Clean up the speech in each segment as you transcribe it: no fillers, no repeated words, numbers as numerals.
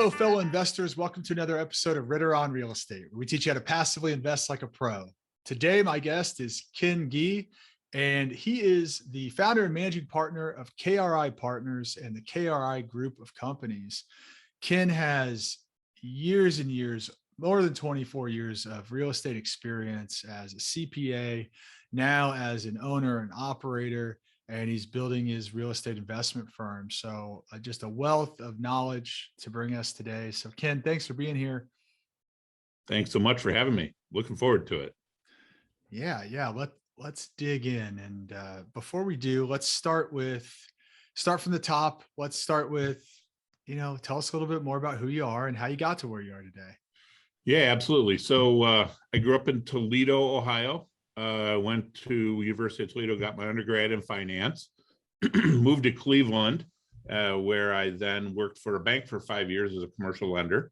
Hello, fellow investors. Welcome to another episode of Ritter on Real Estate, where we teach you how to passively invest like a pro. Today, my guest is Ken, and he is the founder and managing partner of KRI Partners and the KRI Group of companies. Ken has years and years, more than 24 years of real estate experience as a CPA, now as an owner and operator, and he's building his real estate investment firm. So just a wealth of knowledge to bring us today. So Ken, thanks for being here. Thanks so much for having me. Looking forward to it. Yeah. Let's dig in. And before we do, let's start from the top. Let's start with, tell us a little bit more about who you are and how you got to where you are today. Yeah, absolutely. So I grew up in Toledo, Ohio. Went to University of Toledo, got my undergrad in finance, moved to Cleveland, where I then worked for a bank for 5 years as a commercial lender.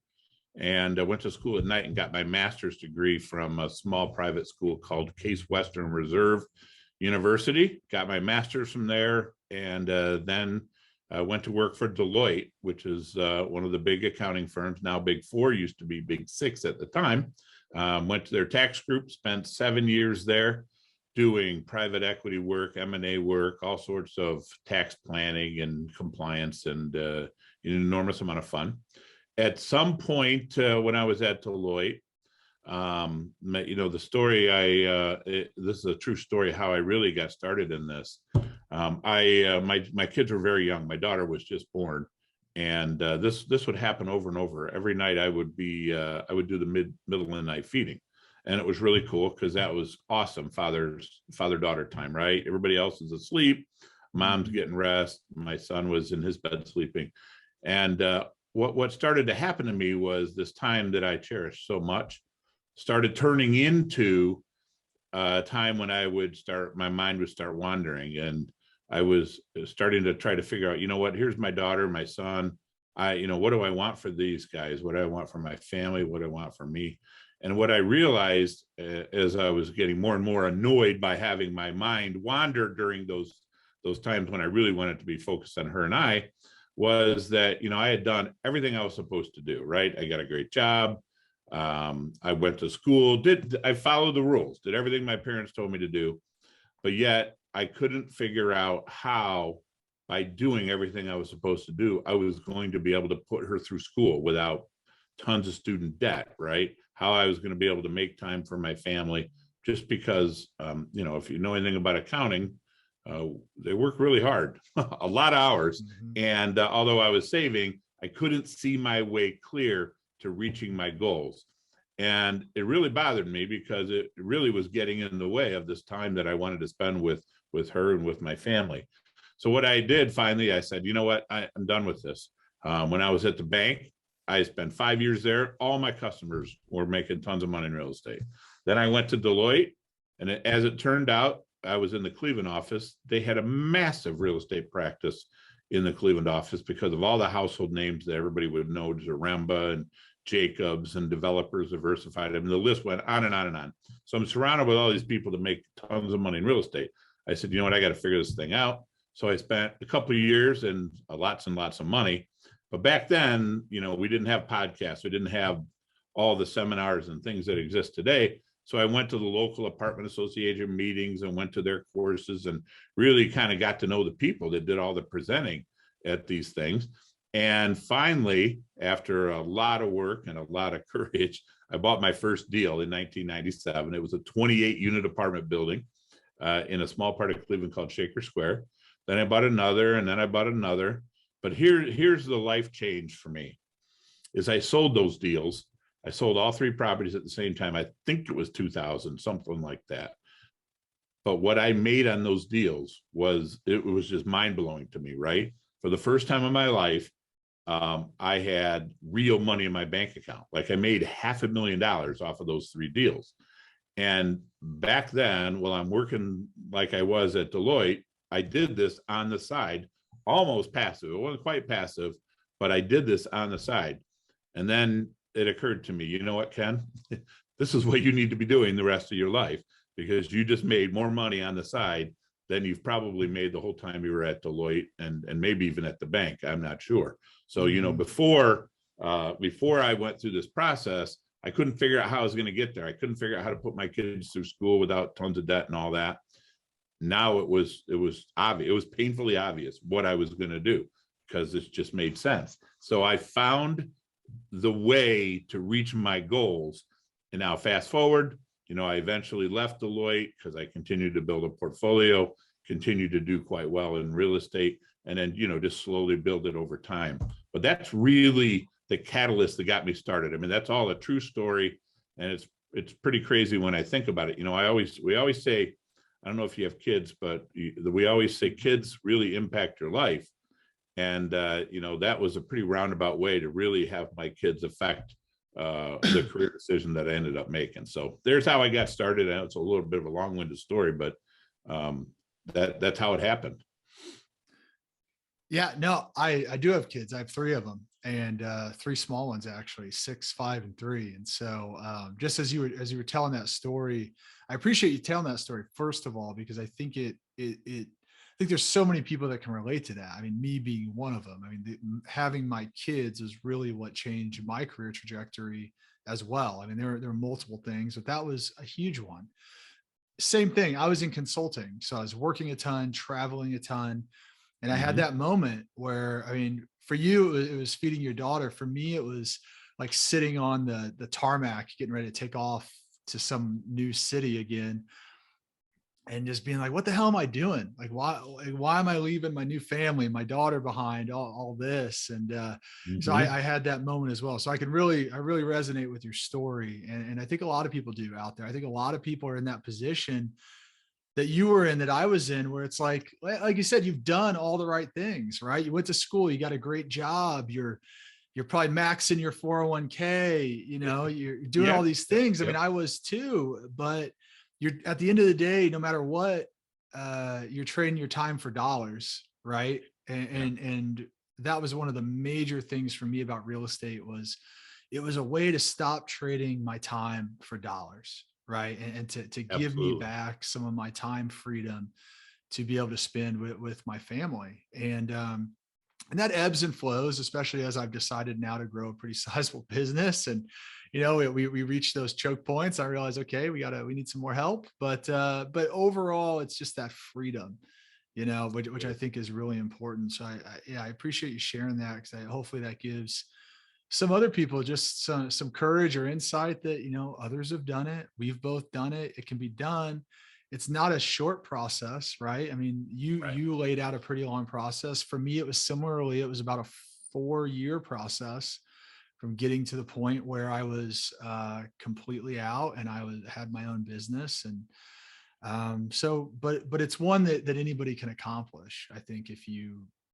And I went to school at night and got my master's degree from a small private school called Case Western Reserve University. Got my master's from there, and then went to work for Deloitte, which is one of the big accounting firms, now Big Four, used to be Big Six at the time. Went to their tax group, spent 7 years there doing private equity work, M&A work, all sorts of tax planning and compliance, and an enormous amount of fun. At some point when I was at Deloitte, the story, this is a true story how I really got started in this. My kids were very young. My daughter was just born. And this would happen over and over. Every night I would do the middle of the night feeding. And it was really cool because that was awesome father-daughter time, right? Everybody else is asleep. Mom's getting rest. My son was in his bed sleeping. And what started to happen to me was this time that I cherished so much started turning into a time when my mind would start wandering. And I was starting to try to figure out, here's my daughter, my son. What do I want for these guys? What do I want for my family? What do I want for me? And what I realized as I was getting more and more annoyed by having my mind wander during those times when I really wanted to be focused on her and I, was that, I had done everything I was supposed to do, right? I got a great job. I went to school, I followed the rules, did everything my parents told me to do, but yet I couldn't figure out how, by doing everything I was supposed to do, I was going to be able to put her through school without tons of student debt, right? How I was going to be able to make time for my family, just because, if you know anything about accounting, they work really hard, a lot of hours. Mm-hmm. And although I was saving, I couldn't see my way clear to reaching my goals. And it really bothered me because it really was getting in the way of this time that I wanted to spend with her and with my family. So what I did finally, I said, you know what, I'm done with this. When I was at the bank, I spent 5 years there. All my customers were making tons of money in real estate. Then I went to Deloitte, and as it turned out, I was in the Cleveland office. They had a massive real estate practice in the Cleveland office because of all the household names that everybody would know, Zaremba and Jacobs and developers, Diversified. I mean, the list went on and on and on. So I'm surrounded with all these people that make tons of money in real estate. I said, you know what, I got to figure this thing out. So I spent a couple of years and lots of money. But back then, we didn't have podcasts. We didn't have all the seminars and things that exist today. So I went to the local apartment association meetings and went to their courses and really kind of got to know the people that did all the presenting at these things. And finally, after a lot of work and a lot of courage, I bought my first deal in 1997. It was a 28-unit apartment building in a small part of Cleveland called Shaker Square. Then I bought another, and then I bought another. But here's the life change for me, is I sold those deals. I sold all 3 properties at the same time. I think it was 2000, something like that. But what I made on those deals was just mind-blowing to me, right? For the first time in my life, I had real money in my bank account. Like I made $500,000 off of those 3 deals. And back then, while I'm working like I was at Deloitte, I did this on the side, almost passive. It wasn't quite passive, but I did this on the side. And then it occurred to me, you know what, Ken? This is what you need to be doing the rest of your life, because you just made more money on the side than you've probably made the whole time you were at Deloitte and maybe even at the bank. I'm not sure. So, before before I went through this process, I couldn't figure out how I was going to get there. I couldn't figure out how to put my kids through school without tons of debt and all that. Now it was obvious. It was painfully obvious what I was going to do because it just made sense. So I found the way to reach my goals. And now fast forward, I eventually left Deloitte because I continued to build a portfolio, continued to do quite well in real estate, and then, just slowly build it over time. But that's really the catalyst that got me started. I mean, that's all a true story. And it's pretty crazy when I think about it. We always say, I don't know if you have kids, but we always say kids really impact your life. And, that was a pretty roundabout way to really have my kids affect the career decision that I ended up making. So there's how I got started. And it's a little bit of a long-winded story, but that's how it happened. Yeah, no, I do have kids. I have 3 of them, and 3 small ones, actually, 6, 5, and 3. And so just as you were telling that story, I appreciate you telling that story, first of all, because I think I think there's so many people that can relate to that. I mean, me being one of them. I mean, having my kids is really what changed my career trajectory as well. I mean, there are multiple things, but that was a huge one. Same thing. I was in consulting, so I was working a ton, traveling a ton. And I had that moment where, I mean, for you, it was feeding your daughter. For me, it was like sitting on the tarmac, getting ready to take off to some new city again, and just being like, what the hell am I doing? Like, why am I leaving my new family, my daughter behind, all this? And so I had that moment as well. So I really resonate with your story. And I think a lot of people do out there. I think a lot of people are in that position that you were in, that I was in, where it's like you said, you've done all the right things, right? You went to school, you got a great job, you're probably maxing your 401k, you're doing all these things. I mean, I was too, but you're at the end of the day, no matter what, you're trading your time for dollars, right? And that was one of the major things for me about real estate. Was it was a way to stop trading my time for dollars, right? And to give me back some of my time freedom to be able to spend with my family. And that ebbs and flows, especially as I've decided now to grow a pretty sizable business. And, we reach those choke points. I realize, okay, we need some more help, but overall it's just that freedom, which I think is really important. So I appreciate you sharing that, because hopefully that gives some other people just some courage or insight that, others have done it. We've both done it. It can be done. It's not a short process, right? I mean, you laid out a pretty long process. For me, it was about a 4-year process from getting to the point where I was completely out and I had my own business. And but it's one that anybody can accomplish. I think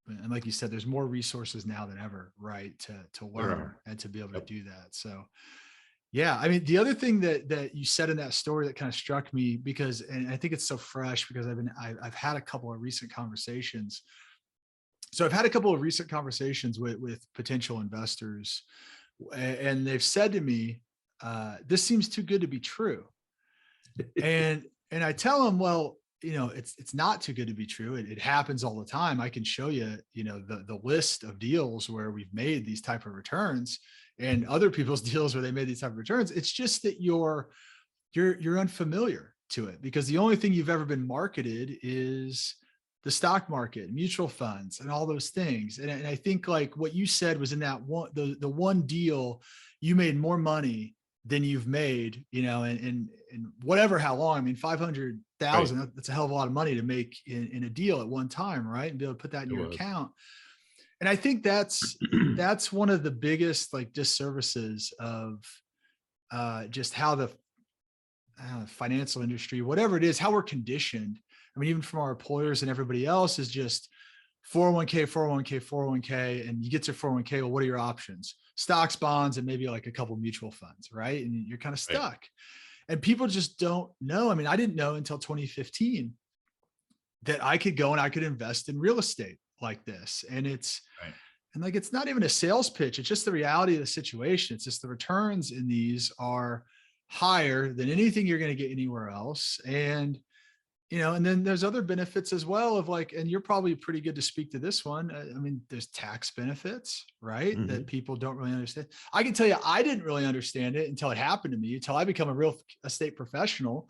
and like you said, there's more resources now than ever, right? To learn and to be able to do that. So yeah, I mean, the other thing that you said in that story that kind of struck me, and I think it's so fresh, because I've had a couple of recent conversations. So I've had a couple of recent conversations with potential investors, and they've said to me, this seems too good to be true. And I tell them, well, it's not too good to be true. It happens all the time. I can show you, the list of deals where we've made these type of returns, and other people's deals where they made these type of returns. It's just that you're unfamiliar to it, because the only thing you've ever been marketed is the stock market, mutual funds, and all those things. And I think like what you said was in that one, the one deal, you made more money than you've made, in whatever, how long. I mean, 500,000, right. That's a hell of a lot of money to make in a deal at one time, right? And be able to put that in your account. And I think that's one of the biggest like disservices of just how the financial industry, whatever it is, how we're conditioned. I mean, even from our employers and everybody else, is just 401k, 401k, 401k, and you get to 401k. Well, what are your options? Stocks, bonds, and maybe like a couple of mutual funds, right? And you're kind of stuck. Right. And people just don't know. I mean, I didn't know until 2015 that I could go and I could invest in real estate like this. And it's not even a sales pitch. It's just the reality of the situation. It's just the returns in these are higher than anything you're going to get anywhere else. And and then there's other benefits as well of like, and you're probably pretty good to speak to this one. I mean, there's tax benefits, right? That people don't really understand. I can tell you, I didn't really understand it until it happened to me, until I become a real estate professional.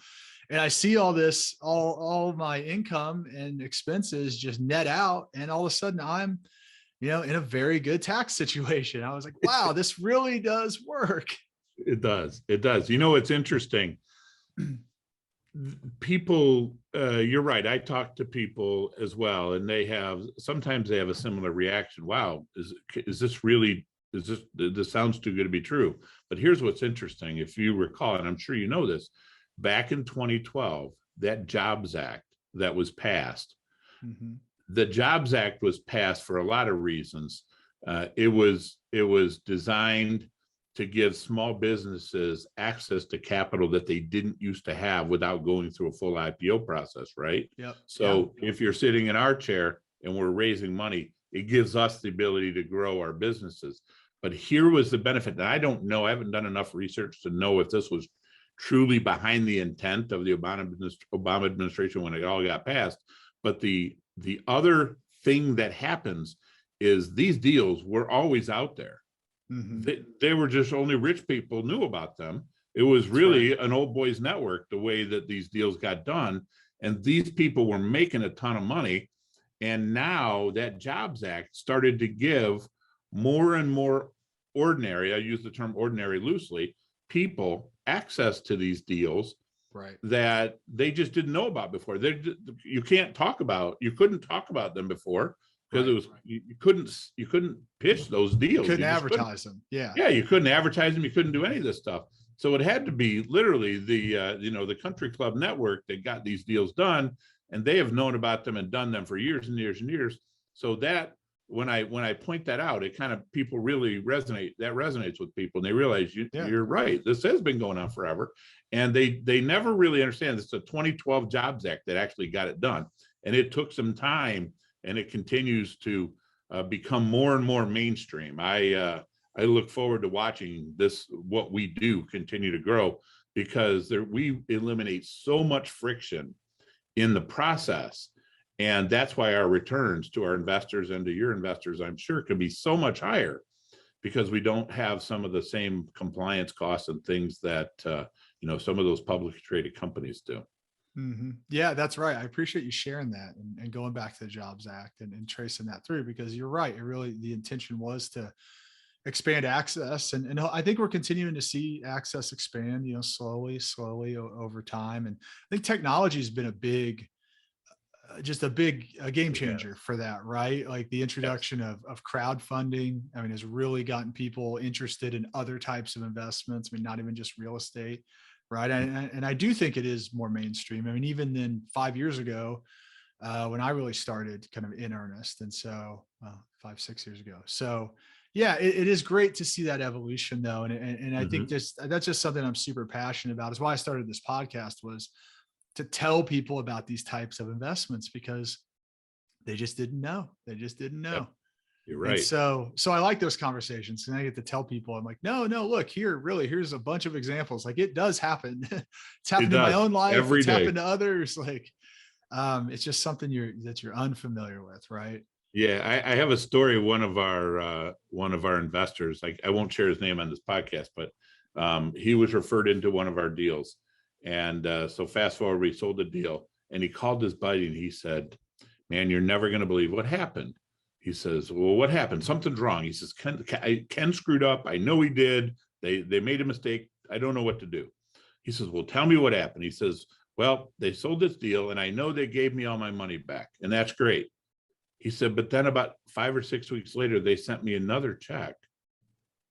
And I see all this, all my income and expenses just net out. And all of a sudden I'm, in a very good tax situation. I was like, wow, this really does work. It does. It does. It's interesting. People, you're right. I talk to people as well, and sometimes they have a similar reaction. Wow, is this sounds too good to be true? But here's what's interesting. If you recall, and I'm sure you know this, back in 2012, that Jobs Act that was passed, the Jobs Act was passed for a lot of reasons. It was designed to give small businesses access to capital that they didn't used to have without going through a full IPO process, right? Yep. So if you're sitting in our chair and we're raising money, it gives us the ability to grow our businesses. But here was the benefit. And I don't know, I haven't done enough research to know if this was truly behind the intent of the Obama administration when it all got passed. But the other thing that happens is these deals were always out there. They were just only rich people knew about them. It was really an old boys network, the way that these deals got done. And these people were making a ton of money. And now that Jobs Act started to give more and more ordinary, I use the term ordinary loosely, people access to these deals that they just didn't know about before. You couldn't talk about them before. Because it was you couldn't pitch those deals. You couldn't advertise them. Yeah. Yeah, you couldn't advertise them. You couldn't do any of this stuff. So it had to be literally the country club network that got these deals done, and they have known about them and done them for years and years and years. So that when I point that out, it kind of people really resonate. That resonates with people, and they realize you're right. This has been going on forever, and they never really understand. It's a 2012 Jobs Act that actually got it done, and it took some time. And it continues to become more and more mainstream. I look forward to watching what we do continue to grow, because we eliminate so much friction in the process. And that's why our returns to our investors and to your investors, I'm sure, can be so much higher, because we don't have some of the same compliance costs and things that some of those publicly traded companies do. Yeah, that's right. I appreciate you sharing that and going back to the Jobs Act and tracing that through, because you're right. The intention was to expand access. And I think we're continuing to see access expand, slowly over time. And I think technology has been a big game changer for that, right? Like the introduction of crowdfunding, has really gotten people interested in other types of investments. Not even just real estate. Right. And I do think it is more mainstream. Even than 5 years ago, when I really started kind of in earnest. And so 5-6 years ago. So yeah, it is great to see that evolution though. And I think that's just something I'm super passionate about. Is why I started this podcast, was to tell people about these types of investments, because they just didn't know. Yep. You're right. And so I like those conversations, and I get to tell people, I'm like, no, look here, here's a bunch of examples. Like, it does happen. It's happened in my own life. It's happened to others. Like, it's just something that you're unfamiliar with. Right. Yeah. I have a story. One of our investors, like, I won't share his name on this podcast, but he was referred into one of our deals. And so fast forward, we sold the deal, and he called his buddy and he said, man, you're never going to believe what happened. He says, well, what happened? Something's wrong. He says, Ken screwed up. I know he did. They made a mistake. I don't know what to do. He says, well, tell me what happened. He says, well, they sold this deal, and I know they gave me all my money back, and that's great. He said, but then about 5 or 6 weeks later, they sent me another check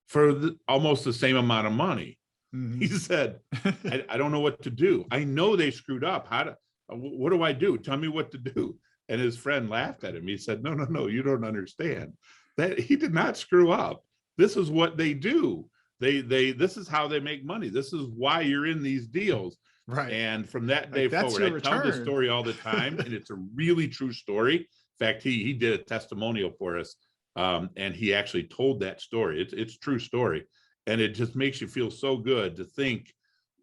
for almost the same amount of money. He said, I don't know what to do. I know they screwed up. What do I do? Tell me what to do. And his friend laughed at him. He said, no, you don't understand. That he did not screw up. This is what they do. This is how they make money. This is why you're in these deals. Right. And from that day forward, I tell this story all the time, and it's a really true story. In fact, he did a testimonial for us, and he actually told that story. It's a true story. And it just makes you feel so good to think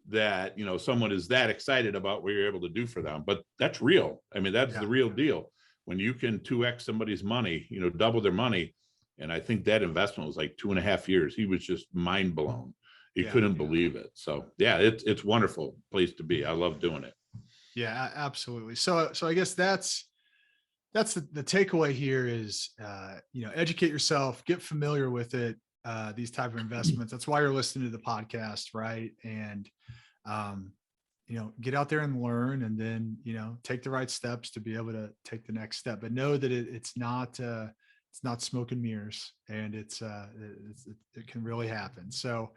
that, someone is that excited about what you're able to do for them, but that's real. I mean, that's the real deal. When you can 2x somebody's money, double their money. And I think that investment was like 2.5 years. He was just mind blown. He couldn't believe it. So yeah, it's wonderful place to be. I love doing it. Yeah, absolutely. So I guess that's the takeaway here is, educate yourself, get familiar with it, these type of investments. That's why you're listening to the podcast, right? And, get out there and learn, and then, take the right steps to be able to take the next step, but know that it's not smoke and mirrors, and it can really happen. So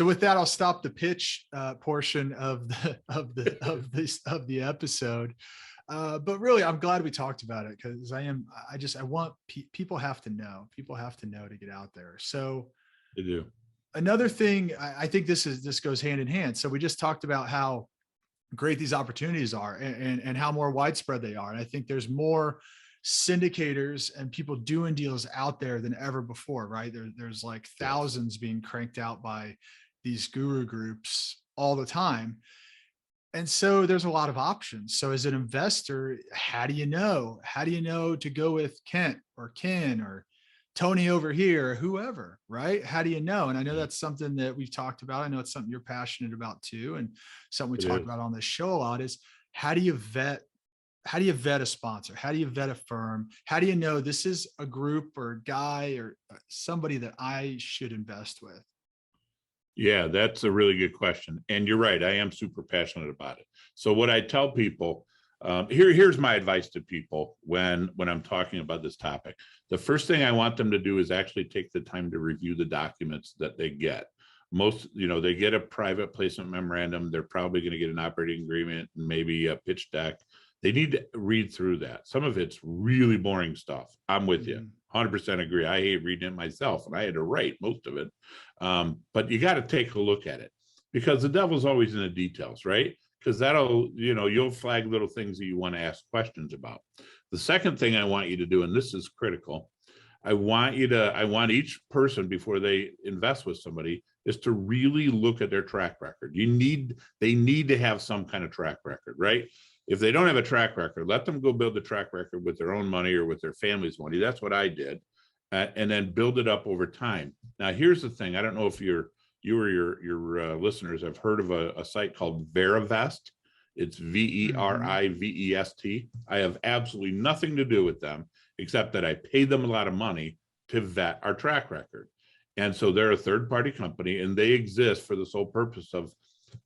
with that, I'll stop the pitch portion of the episode. But really, I'm glad we talked about it, because I want people have to know to get out there. So They do. Another thing, I think this goes hand in hand. So we just talked about how great these opportunities are, and how more widespread they are. And I think there's more syndicators and people doing deals out there than ever before, right? There's like thousands being cranked out by these guru groups all the time. And so there's a lot of options. So as an investor, how do you know to go with Kent or Ken or Tony over here, or whoever, right? How do you know? And I know that's something that we've talked about. I know it's something you're passionate about too. And something we talk about on this show a lot is, how do you vet a sponsor? How do you vet a firm? How do you know this is a group or a guy or somebody that I should invest with? Yeah, that's a really good question. And you're right. I am super passionate about it. So what I tell people, here's my advice to people when I'm talking about this topic. The first thing I want them to do is actually take the time to review the documents that they get. Most, they get a private placement memorandum. They're probably going to get an operating agreement and maybe a pitch deck. They need to read through that. Some of it's really boring stuff. I'm with you. 100% agree. I hate reading it myself, and I had to write most of it. But you got to take a look at it, because the devil's always in the details, right? Because that'll, you'll flag little things that you want to ask questions about. The second thing I want you to do, and this is critical, I want each person, before they invest with somebody, is to really look at their track record. They need to have some kind of track record, right? If they don't have a track record, let them go build the track record with their own money or with their family's money. That's what I did. And then build it up over time. Now, here's the thing. I don't know if you or your listeners have heard of a site called Verivest. It's Verivest. I have absolutely nothing to do with them, except that I paid them a lot of money to vet our track record. And so they're a third-party company, and they exist for the sole purpose of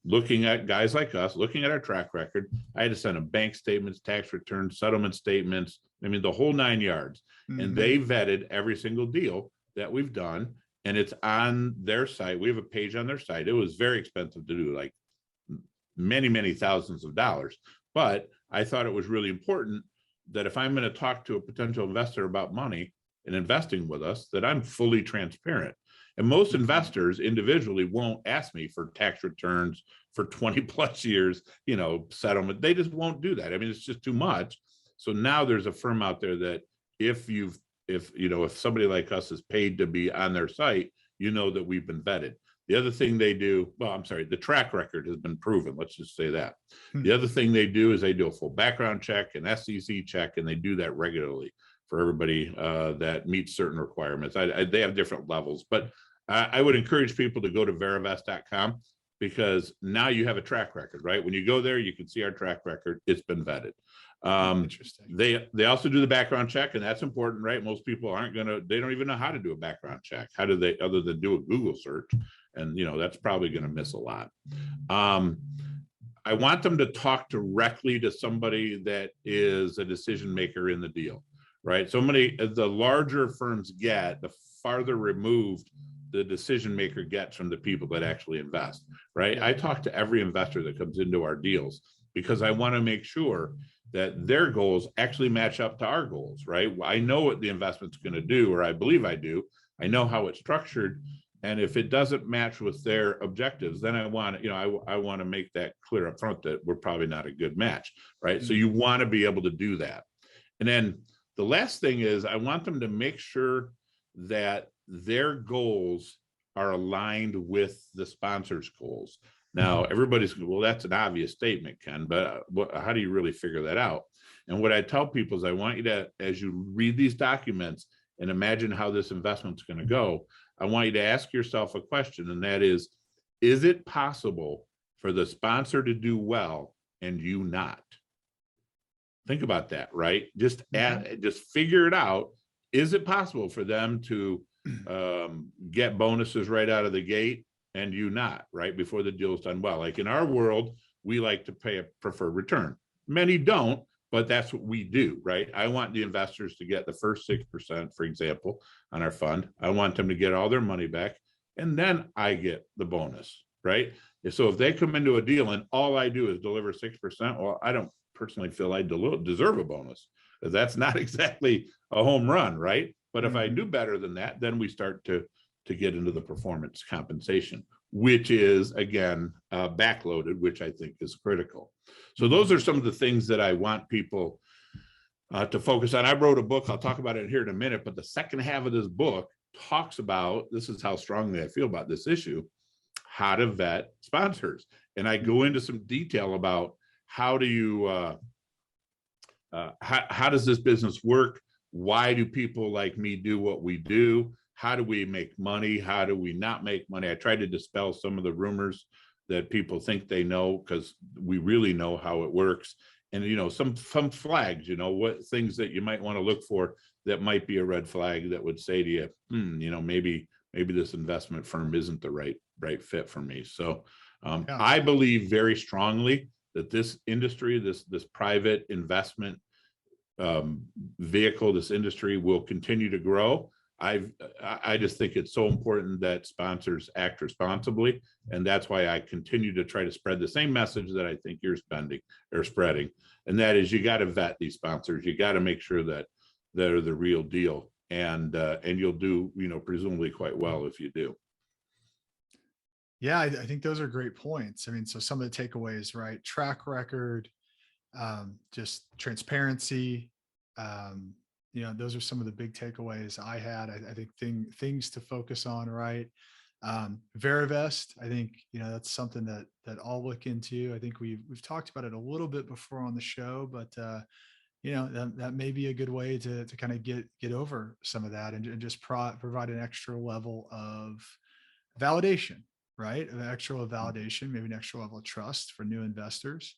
looking at guys like us, looking at our track record. I had to send them bank statements, tax returns, settlement statements. I mean, the whole 9 yards. And they vetted every single deal that we've done, and it's on their site. We have a page on their site. It was very expensive to do, like many, many thousands of dollars. But I thought it was really important that if I'm going to talk to a potential investor about money and investing with us, that I'm fully transparent. And most investors individually won't ask me for tax returns for 20 plus years, settlement. They just won't do that. I mean, it's just too much. So now there's a firm out there that if somebody like us is paid to be on their site, that we've been vetted. The other thing they do, the track record has been proven. Let's just say that. The other thing they do is they do a full background check, an SEC check, and they do that regularly for everybody that meets certain requirements. They have different levels, but I would encourage people to go to verivest.com, because now you have a track record, right? When you go there, you can see our track record. It's been vetted. Interesting. They also do the background check, and that's important, right? Most people they don't even know how to do a background check. How do they, other than do a Google search? And that's probably going to miss a lot. I want them to talk directly to somebody that is a decision maker in the deal, right? The larger firms get, the farther removed the decision maker gets from the people that actually invest, right? I talk to every investor that comes into our deals, because I want to make sure that their goals actually match up to our goals, right? I know what the investment's going to do, or I believe I do. I know how it's structured. And if it doesn't match with their objectives, then I want to make that clear up front that we're probably not a good match, right? So you want to be able to do that. And then the last thing is, I want them to make sure that their goals are aligned with the sponsor's goals. Now, everybody's, well, that's an obvious statement, Ken, but how do you really figure that out? And what I tell people is I want you to, as you read these documents and imagine how this investment's going to go, I want you to ask yourself a question, and that is it possible for the sponsor to do well and you not? Think about that, right? Just figure it out. Is it possible for them to get bonuses right out of the gate and you not, right, before the deal is done well? Like in our world, we like to pay a preferred return. Many don't, but that's what we do, right? I want the investors to get the first 6%, for example, on our fund. I want them to get all their money back, and then I get the bonus, right? So if they come into a deal and all I do is deliver 6%, well, I don't personally feel I deserve a bonus. That's not exactly a home run, right? But if I do better than that, then we start to get into the performance compensation, which is, again, backloaded, which I think is critical. So those are some of the things that I want people to focus on. I wrote a book, I'll talk about it here in a minute, but the second half of this book talks about, this is how strongly I feel about this issue, how to vet sponsors. And I go into some detail about how do you, how does this business work? Why do people like me do what we do? How do we make money? How do we not make money? I try to dispel some of the rumors that people think they know, because we really know how it works. And, you know, some flags, you know, what things that you might want to look for that might be a red flag that would say to you, you know, maybe this investment firm isn't the right fit for me. So I believe very strongly that this industry, this private investment vehicle, this industry will continue to grow. I just think it's so important that sponsors act responsibly, and that's why I continue to try to spread the same message that I think you're spreading, and that is, you got to vet these sponsors. You got to make sure that they're the real deal, and you'll do, you know, presumably quite well if you do. Yeah, I think those are great points. I mean, so some of the takeaways, right? Track record, just transparency. You know, those are some of the big takeaways I had. I think things to focus on, right? Verivest, I think, you know, that's something that I'll look into. I think we've talked about it a little bit before on the show, but you know, that may be a good way to kind of get over some of that and just provide an extra level of validation, right? An extra level of validation, maybe an extra level of trust for new investors.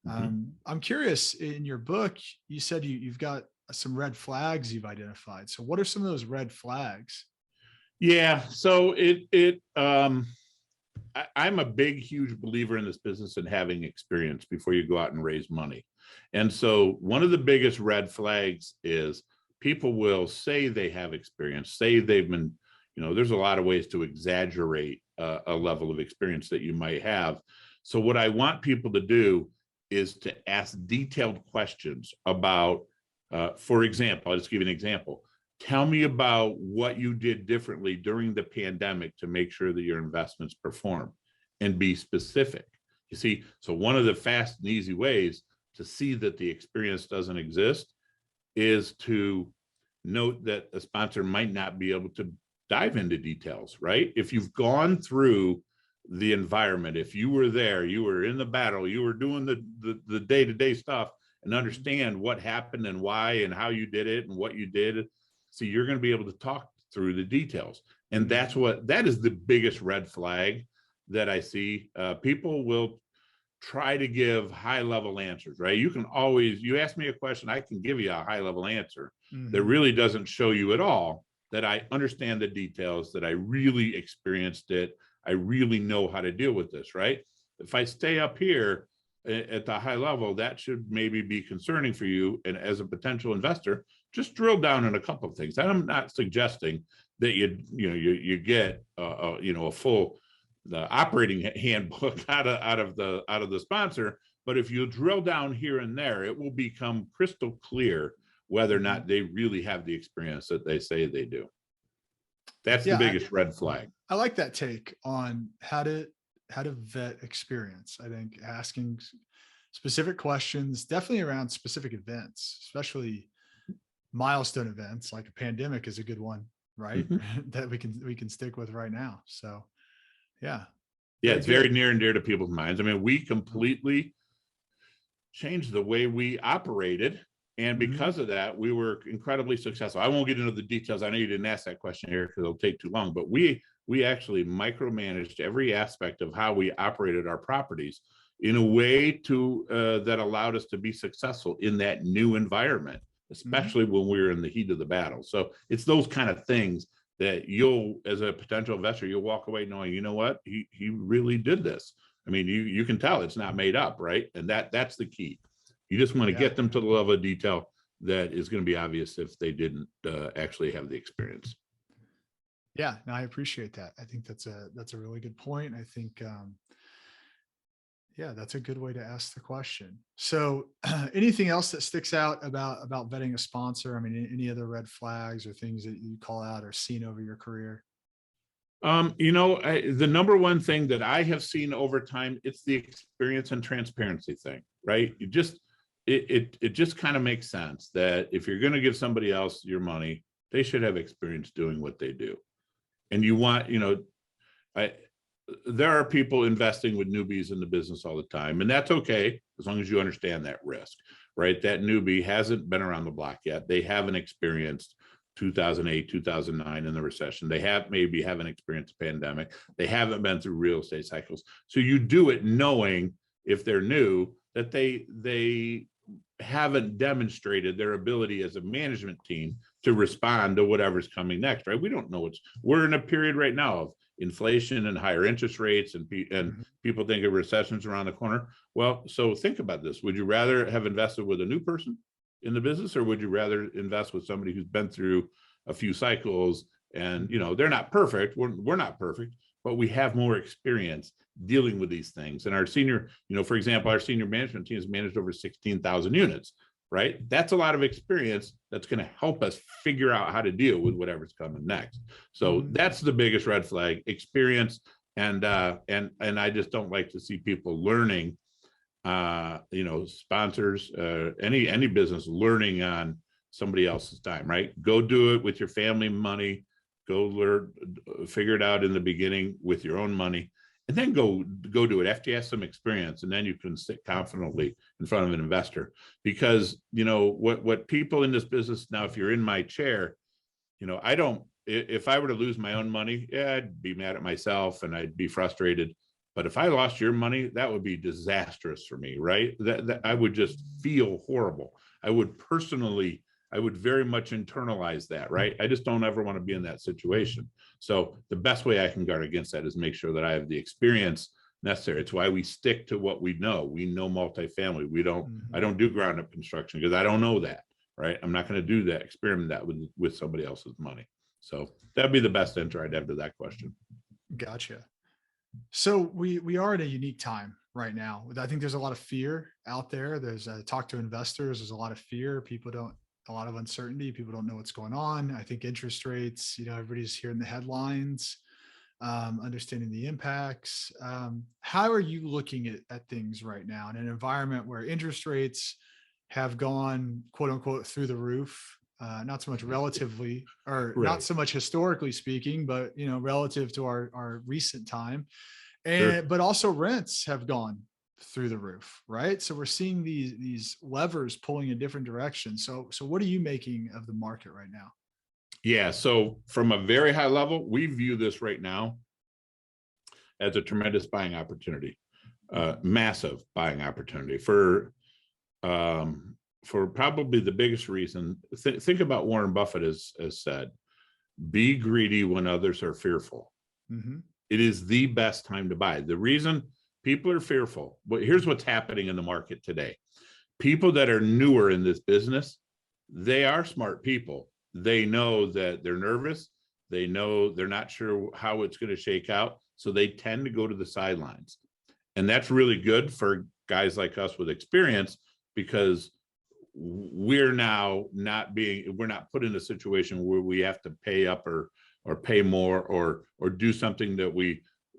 I'm curious, in your book, you said you've got some red flags you've identified. So what are some of those red flags? Yeah, so I'm a big, huge believer in this business and having experience before you go out and raise money. And so one of the biggest red flags is people will say they have experience, say they've been, you know, there's a lot of ways to exaggerate a level of experience that you might have. So what I want people to do is to ask detailed questions about, for example, I'll just give you an example. Tell me about what you did differently during the pandemic to make sure that your investments perform, and be specific. You see, so one of the fast and easy ways to see that the experience doesn't exist is to note that a sponsor might not be able to dive into details, right? If you've gone through the environment, if you were there, you were in the battle, you were doing the day-to-day stuff, and understand what happened and why and how you did it and what you did, so you're going to be able to talk through the details. And that is the biggest red flag that I see. People will try to give high-level answers, right? You ask me a question, I can give you a high-level answer that really doesn't show you at all that I understand the details, that I really experienced it, I really know how to deal with this, right? If I stay up here at the high level, that should maybe be concerning for you. And as a potential investor, just drill down on a couple of things. And I'm not suggesting that you get a full operating handbook out of the sponsor, but if you drill down here and there, it will become crystal clear whether or not they really have the experience that they say they do. That's the biggest red flag. I like that take on how to vet experience. I think asking specific questions, definitely around specific events, especially milestone events like a pandemic is a good one, right? That we can stick with right now. So, yeah. Yeah, Very it's very good. near and dear to people's minds. I mean, we completely changed the way we operated. And Mhm. because of that, we were incredibly successful. I won't get into the details. I know you didn't ask that question here because it'll take too long, but we actually micromanaged every aspect of how we operated our properties in a way to that allowed us to be successful in that new environment, especially when we were in the heat of the battle. So it's those kind of things that you'll, as a potential investor, you'll walk away knowing, you know what, he really did this. I mean, you can tell it's not made up, right? And that's the key. You just want to Yeah. get them to the level of detail that is going to be obvious if they didn't actually have the experience. Yeah, no, I appreciate that. I think that's a really good point. I think yeah, that's a good way to ask the question. So anything else that sticks out about vetting a sponsor? I mean, any other red flags or things that you call out or seen over your career? The number one thing that I have seen over time, it's the experience and transparency thing, right? It just kind of makes sense that if you're going to give somebody else your money, they should have experience doing what they do. And you want, there are people investing with newbies in the business all the time, and that's okay as long as you understand that risk, right? That newbie hasn't been around the block yet. They haven't experienced 2008, 2009 in the recession. They haven't experienced a pandemic. They haven't been through real estate cycles. So you do it knowing, if they're new, that they haven't demonstrated their ability as a management team to respond to whatever's coming next, right? We don't know we're in a period right now of inflation and higher interest rates, and people think a recession's around the corner. Well, so think about this. Would you rather have invested with a new person in the business, or would you rather invest with somebody who's been through a few cycles and, they're not perfect. We're not perfect, but we have more experience dealing with these things. And our senior, for example, our senior management team has managed over 16,000 units, right? That's a lot of experience that's going to help us figure out how to deal with whatever's coming next. So that's the biggest red flag: experience. And I just don't like to see people learning, sponsors, any business learning on somebody else's time, right? Go do it with your family money. Go learn, figure it out in the beginning with your own money, and then go do it after you have some experience, and then you can sit confidently in front of an investor. Because what people in this business now, if you're in my chair, if I were to lose my own money, yeah, I'd be mad at myself and I'd be frustrated. But if I lost your money, that would be disastrous for me, right? That I would just feel horrible. I would very much internalize that, right? I just don't ever want to be in that situation. So the best way I can guard against that is make sure that I have the experience necessary. It's why we stick to what we know. We know multifamily. I don't do ground up construction because I don't know that, right? I'm not going to do that, experiment that with somebody else's money. So that'd be the best answer I'd have to that question. Gotcha. So we are in a unique time right now. I think there's a lot of fear out there. There's talk to investors. There's a lot of fear. A lot of uncertainty. People don't know what's going on. I think interest rates, everybody's hearing the headlines, understanding the impacts. How are you looking at things right now in an environment where interest rates have gone, quote unquote, through the roof? Not so much relatively, or Right. not so much historically speaking, but relative to our recent time, Sure. but also rents have gone through the roof, right? So we're seeing these levers pulling in different directions. So what are you making of the market right now? Yeah. So from a very high level, we view this right now as a tremendous buying opportunity, massive buying opportunity for probably the biggest reason. Think about Warren Buffett has said, be greedy when others are fearful. It is the best time to buy. The reason people are fearful, but here's what's happening in the market today. People that are newer in this business, they are smart people. They know that they're nervous. They know they're not sure how it's going to shake out. So they tend to go to the sidelines. And that's really good for guys like us with experience, because we're now we're not put in a situation where we have to pay up or pay more or do something that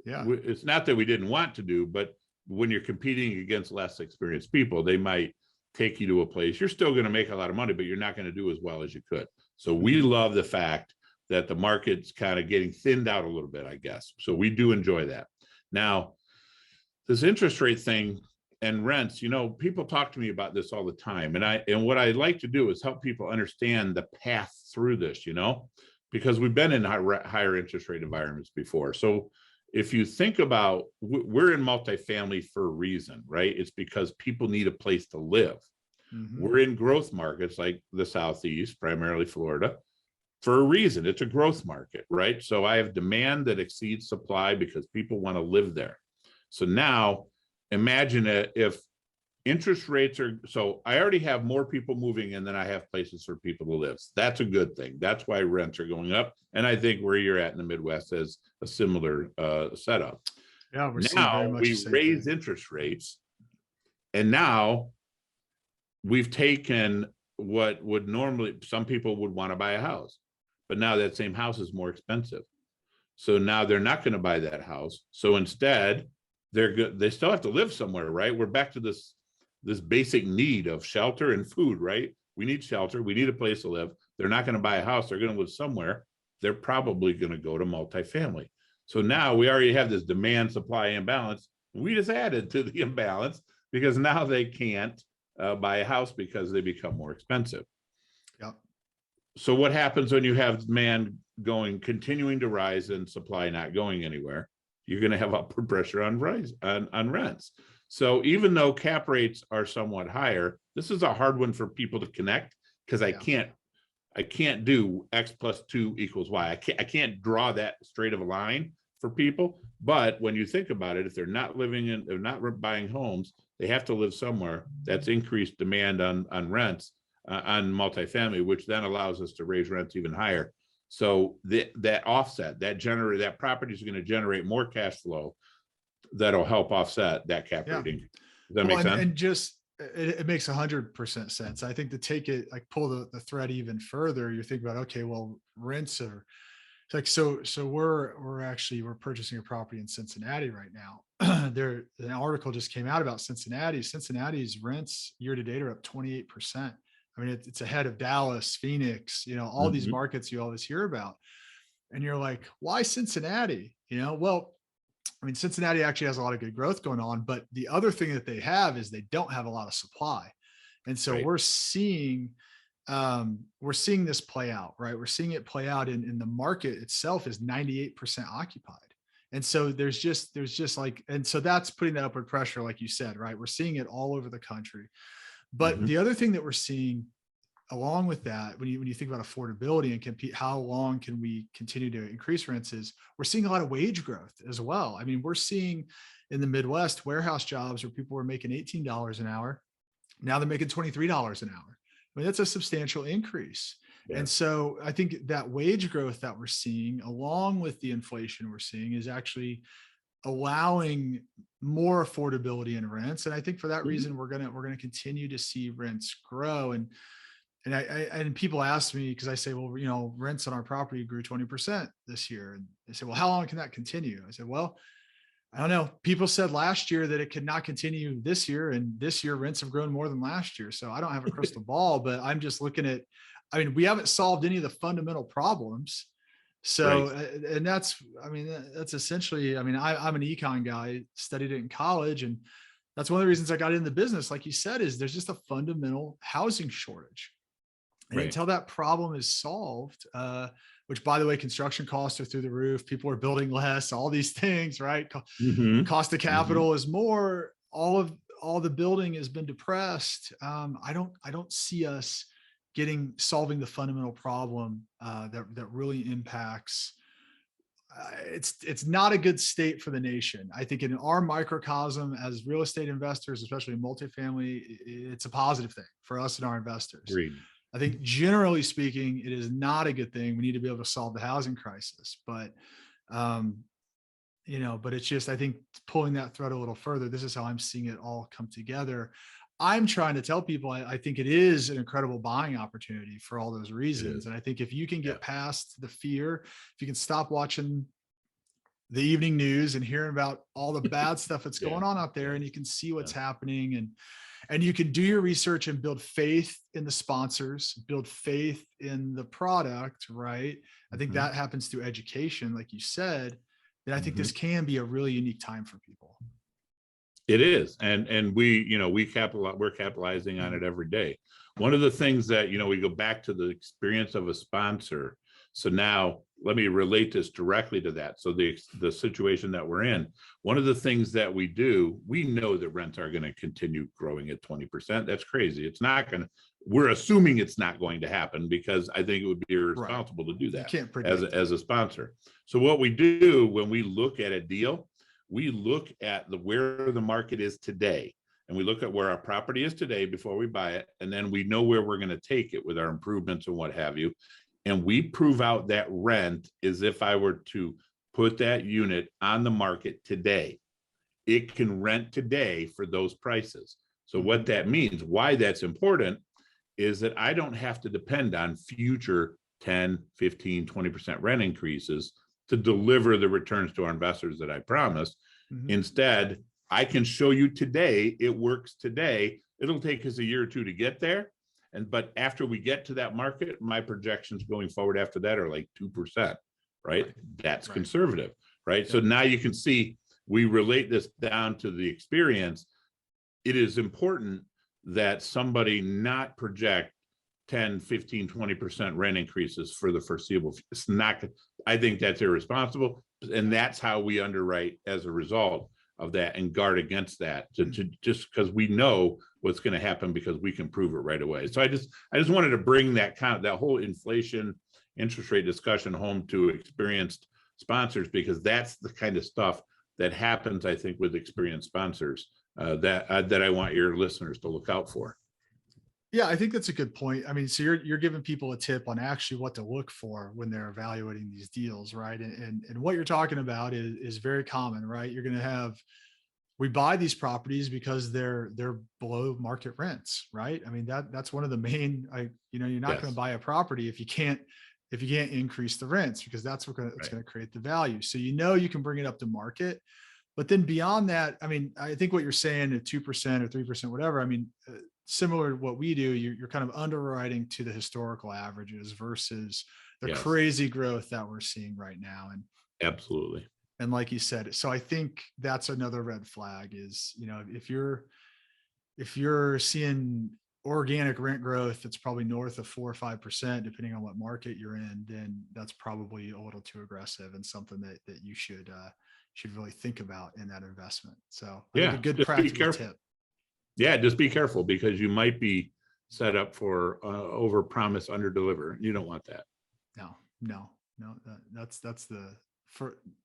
it's not that we didn't want to do, but when you're competing against less experienced people, they might take you to a place you're still going to make a lot of money, but you're not going to do as well as you could. So we love the fact that the market's kind of getting thinned out a little bit, I guess. So we do enjoy that. Now, this interest rate thing and rents, people talk to me about this all the time. And what I like to do is help people understand the path through this, because we've been in higher interest rate environments before. So if you think about, we're in multifamily for a reason, right? It's because people need a place to live. Mhm. We're in growth markets like the Southeast, primarily Florida, for a reason. It's a growth market, right? So I have demand that exceeds supply because people want to live there. So now imagine if interest rates are, so I already have more people moving in than I have places for people to live. That's a good thing. That's why rents are going up. And I think where you're at in the Midwest is a similar setup. Yeah, we're seeing very Now much the we same raise thing. interest rates, and now we've taken what would normally, some people would want to buy a house, but now that same house is more expensive. So now they're not going to buy that house. So instead, they're good. They still have to live somewhere, right? We're back to this basic need of shelter and food, right? We need shelter. We need a place to live. They're not going to buy a house. They're going to live somewhere. They're probably going to go to multifamily. So now we already have this demand supply imbalance. We just added to the imbalance because now they can't buy a house because they become more expensive. Yep. So what happens when you have demand continuing to rise and supply not going anywhere? You're going to have upward pressure on rents. So even though cap rates are somewhat higher, this is a hard one for people to connect because I can't do X plus 2 equals Y. I can't draw that straight of a line for people. But when you think about it, if they're not buying homes, they have to live somewhere. That's increased demand on rents on multifamily, which then allows us to raise rents even higher. So that offset, that property is going to generate more cash flow that'll help offset that cap rate increase. Does that make sense? And just it makes 100% sense. I think to take it, like pull the thread even further, you're thinking about, okay, well, rents are like, so we're purchasing a property in Cincinnati right now. An article just came out about Cincinnati. Cincinnati's rents year to date are up 28%. I mean, it's ahead of Dallas, Phoenix, all these markets you always hear about. And you're like, why Cincinnati? Well, I mean, Cincinnati actually has a lot of good growth going on, but the other thing that they have is they don't have a lot of supply. And so we're seeing this play out, right? We're seeing it play out in the market itself is 98% occupied. And so there's just like, and so that's putting that upward pressure, like you said, right? We're seeing it all over the country. But the other thing that we're seeing along with that, when you think about affordability and compete, how long can we continue to increase rents, is we're seeing a lot of wage growth as well. I mean, we're seeing in the Midwest warehouse jobs where people were making $18 an hour. Now they're making $23 an hour. I mean, that's a substantial increase. Yeah. And so I think that wage growth that we're seeing, along with the inflation we're seeing, is actually allowing more affordability in rents. And I think for that reason, we're gonna continue to see rents grow. And people ask me, because I say, well, rents on our property grew 20% this year. And they say, well, how long can that continue? I said, well, I don't know. People said last year that it could not continue this year. And this year rents have grown more than last year. So I don't have a crystal ball, but I'm just looking at, we haven't solved any of the fundamental problems. So, and that's essentially, I'm an econ guy, studied it in college. And that's one of the reasons I got into the business. Like you said, is there's just a fundamental housing shortage. And until that problem is solved, which, by the way, construction costs are through the roof. People are building less, all these things, right? Cost of capital is more, all the building has been depressed. I don't see us solving the fundamental problem that really impacts. It's not a good state for the nation. I think in our microcosm as real estate investors, especially multifamily, it's a positive thing for us and our investors. Agreed. I think generally speaking, it is not a good thing. We need to be able to solve the housing crisis, but it's just, I think, pulling that thread a little further, this is how I'm seeing it all come together. I'm trying to tell people, I think it is an incredible buying opportunity for all those reasons. And I think if you can get past the fear, if you can stop watching the evening news and hearing about all the bad stuff that's going on out there, and you can see what's happening, and you can do your research and build faith in the sponsors, build faith in the product, right? I think that happens through education, like you said. Then I think this can be a really unique time for people. It is. And we're capitalizing on it every day. One of the things that, we go back to the experience of a sponsor. So now let me relate this directly to that. So the situation that we're in, one of the things that we do, we know that rents are going to continue growing at 20%. That's crazy. It's not going to, we're assuming it's not going to happen, because I think it would be irresponsible to do that as a sponsor. So what we do when we look at a deal, we look at where the market is today, and we look at where our property is today before we buy it. And then we know where we're going to take it with our improvements and what have you. And we prove out that rent as if I were to put that unit on the market today. It can rent today for those prices. So what that means, why that's important, is that I don't have to depend on future 10, 15, 20% rent increases to deliver the returns to our investors that I promised. Instead, I can show you today, it works today. It'll take us a year or two to get there. But after we get to that market, my projections going forward after that are like 2%, right? That's conservative, right? Yeah. So now you can see, we relate this down to the experience. It is important that somebody not project 10, 15, 20% rent increases for the foreseeable. It's not, I think that's irresponsible. And that's how we underwrite as a result of that, and guard against that, to just because we know what's going to happen, because we can prove it right away. So I just wanted to bring that whole inflation interest rate discussion home to experienced sponsors, because that's the kind of stuff that happens, I think, with experienced sponsors that I want your listeners to look out for. Yeah, I think that's a good point. I mean, so you're giving people a tip on actually what to look for when they're evaluating these deals, right? And what you're talking about is very common, right? You're going to have, we buy these properties because they're below market rents, right? I mean, that's one of the main, you're not going to buy a property if you can't increase the rents, because that's what's going to create the value. So you can bring it up to market. But then beyond that, I mean, I think what you're saying at 2% or 3%, whatever, I mean, similar to what we do, you're kind of underwriting to the historical averages versus the crazy growth that we're seeing right now. And absolutely. And like you said, so I think that's another red flag is, if you're seeing organic rent growth that's probably north of 4 or 5%, depending on what market you're in, then that's probably a little too aggressive, and something that you should really think about in that investment. So I think a good practical tip. Yeah, just be careful, because you might be set up for over promise, under deliver. You don't want that. No. That's the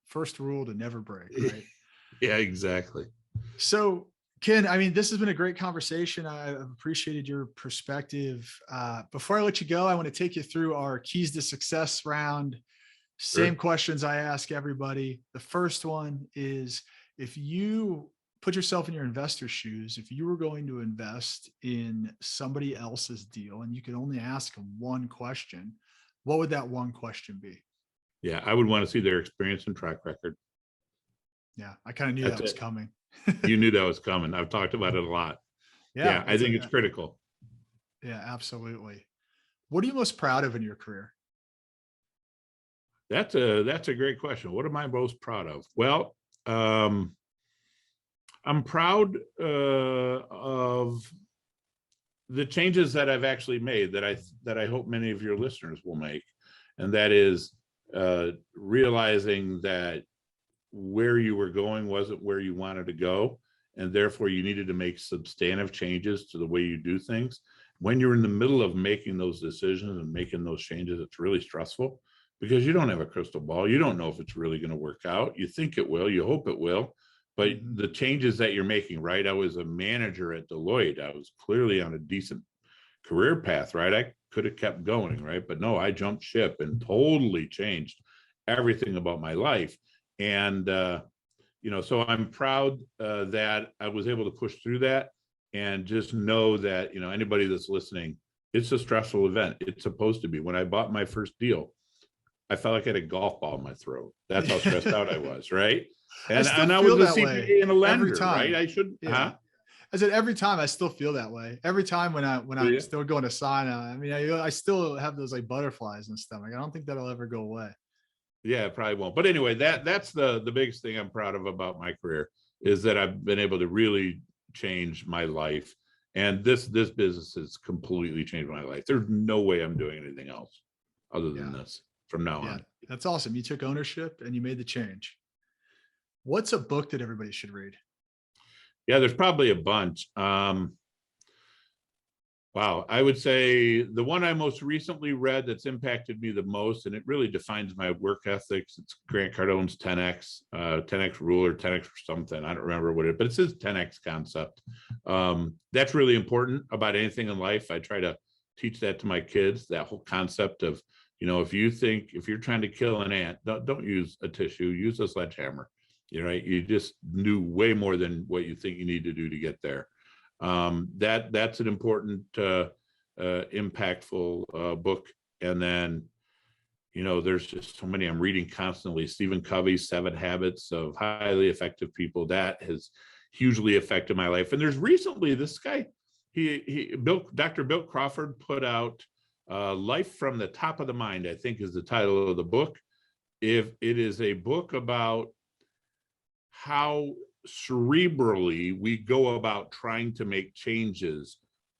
first rule to never break, right? Yeah, exactly. So Ken, I mean, this has been a great conversation. I've appreciated your perspective. Before I let you go, I want to take you through our keys to success round. Same questions I ask everybody. The first one is, if you put yourself in your investor's shoes, if you were going to invest in somebody else's deal and you could only ask them one question, what would that one question be? Yeah, I would want to see their experience and track record. Yeah, I kind of knew that was coming. You knew that was coming. I've talked about it a lot. Yeah, I think it's critical. Yeah, absolutely. What are you most proud of in your career? That's a great question. What am I most proud of? Well, I'm proud of the changes that I've actually made, that I hope many of your listeners will make. And that is realizing that where you were going wasn't where you wanted to go, and therefore you needed to make substantive changes to the way you do things. When you're in the middle of making those decisions and making those changes, it's really stressful, because you don't have a crystal ball. You don't know if it's really going to work out. You think it will, you hope it will, but the changes that you're making, right? I was a manager at Deloitte. I was clearly on a decent career path, right? I could have kept going, right? But no, I jumped ship and totally changed everything about my life. And, so I'm proud that I was able to push through that, and just know that, anybody that's listening, it's a stressful event. It's supposed to be. When I bought my first deal, I felt like I had a golf ball in my throat. That's how stressed out I was, right? And I was a CPA and a lender, right? I should, I said every time I still feel that way. Every time when I'm still going to sign, I still have those like butterflies in the stomach. I don't think that'll ever go away. Yeah, it probably won't. But anyway, that's the biggest thing I'm proud of about my career, is that I've been able to really change my life. And this business has completely changed my life. There's no way I'm doing anything else other than this from now on. That's awesome. You took ownership and you made the change. What's a book that everybody should read? Yeah, there's probably a bunch. Wow, I would say the one I most recently read that's impacted me the most, and it really defines my work ethics, it's Grant Cardone's 10X, 10X rule or 10X or something. I don't remember what but it's his 10X concept. That's really important about anything in life. I try to teach that to my kids, that whole concept of, if you're trying to kill an ant, don't use a tissue, use a sledgehammer. You just do way more than what you think you need to do to get there. That's an important, impactful book. And then, there's just so many I'm reading constantly. Stephen Covey's 7 Habits of Highly Effective People. That has hugely affected my life. And there's recently this guy, Dr. Bill Crawford put out Life from the Top of the Mind, I think is the title of the book. If it is a book about how cerebrally we go about trying to make changes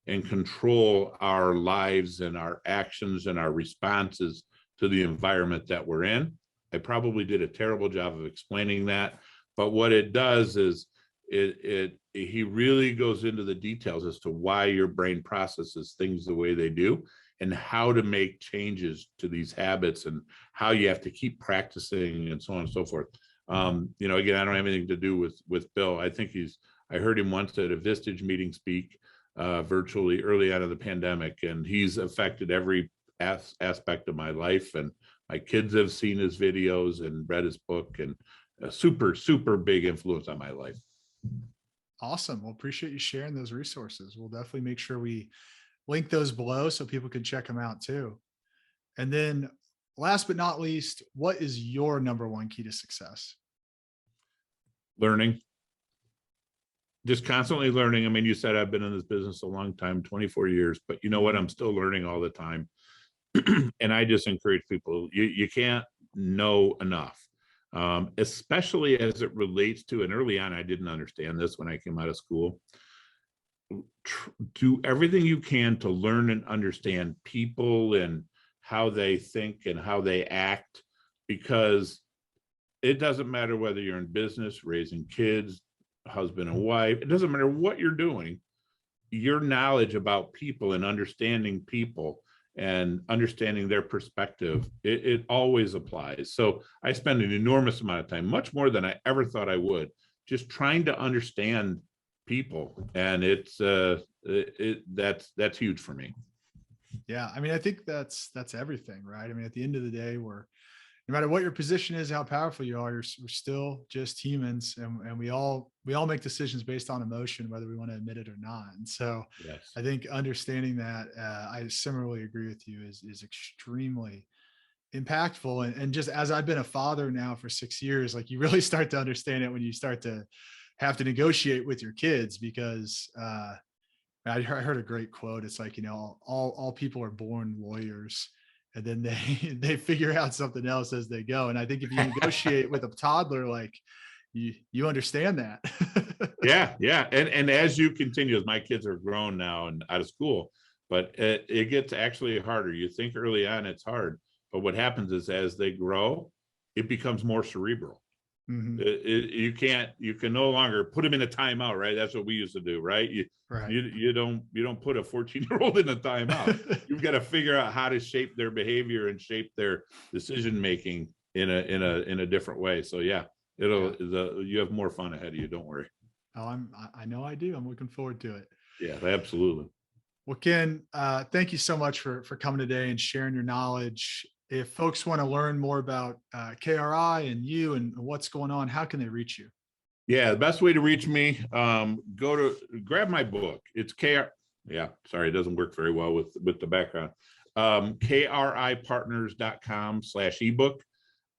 and control our lives and our actions and our responses to the environment that we're in. I probably did a terrible job of explaining that, but what it does is he really goes into the details as to why your brain processes things the way they do and how to make changes to these habits and how you have to keep practicing and so on and so forth. Again, I don't have anything to do with Bill. I think I heard him once at a Vistage meeting speak virtually early out of the pandemic, and he's affected every aspect of my life. And my kids have seen his videos and read his book, and a super, super big influence on my life. Awesome. Well, appreciate you sharing those resources. We'll definitely make sure we link those below so people can check them out too. And then last but not least, what is your number one key to success? Learning. Just constantly learning. I mean, you said I've been in this business a long time, 24 years, but you know what? I'm still learning all the time. And I just encourage people, you can't know enough, especially as it relates to, and early on, I didn't understand this when I came out of school. Do everything you can to learn and understand people and how they think and how they act, because it doesn't matter whether you're in business, raising kids, husband and wife, it doesn't matter what you're doing. Your knowledge about people and understanding people and understanding their perspective, it always applies. So I spend an enormous amount of time, much more than I ever thought I would, just trying to understand people. And that's huge for me. Yeah. I mean, I think that's everything, right? I mean, at the end of the day, no matter what your position is, how powerful you are, we're still just humans, and we all make decisions based on emotion, whether we want to admit it or not. And so yes. I think understanding that, I similarly agree with you, is extremely impactful. And just as I've been a father now for 6 years, like, you really start to understand it when you start to have to negotiate with your kids, because I heard a great quote. It's like, all people are born lawyers, and then they figure out something else as they go. And I think if you negotiate with a toddler, like, you understand that. Yeah. And as you continue, as my kids are grown now and out of school, but it gets actually harder. You think early on it's hard, but what happens is as they grow, it becomes more cerebral. Mm-hmm. You can no longer put them in a timeout, right? That's what we used to do, right? You don't put a 14-year-old in a timeout. You've got to figure out how to shape their behavior and shape their decision making in a different way. So yeah, you have more fun ahead of you. Don't worry. Oh, I know I do. I'm looking forward to it. Yeah, absolutely. Well, Ken, thank you so much for coming today and sharing your knowledge. If folks want to learn more about KRI and you and what's going on, how can they reach you? Yeah, the best way to reach me, grab my book. It's yeah, sorry, it doesn't work very well with the background. KRIpartners.com/ebook.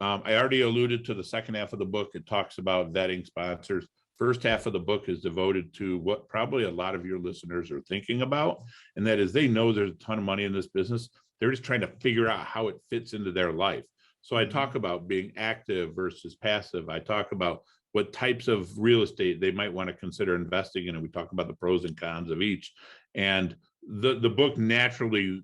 I already alluded to the second half of the book. It talks about vetting sponsors. First half of the book is devoted to what probably a lot of your listeners are thinking about, and that is they know there's a ton of money in this business. They're just trying to figure out how it fits into their life. So I talk about being active versus passive. I talk about what types of real estate they might want to consider investing in. And we talk about the pros and cons of each. And the book naturally,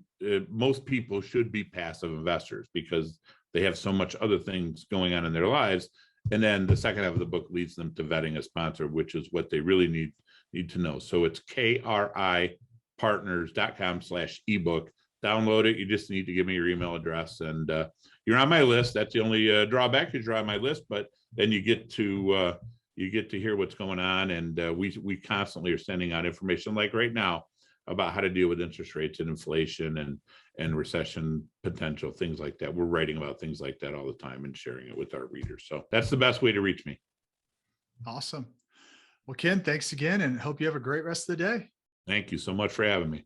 most people should be passive investors because they have so much other things going on in their lives. And then the second half of the book leads them to vetting a sponsor, which is what they really need to know. So it's KRIpartners.com/ebook. Download it. You just need to give me your email address, and you're on my list. That's the only drawback, is you're on my list, but then you get to hear what's going on. And we constantly are sending out information, like right now, about how to deal with interest rates and inflation and recession potential, things like that. We're writing about things like that all the time and sharing it with our readers. So that's the best way to reach me. Awesome. Well, Ken, thanks again, and hope you have a great rest of the day. Thank you so much for having me.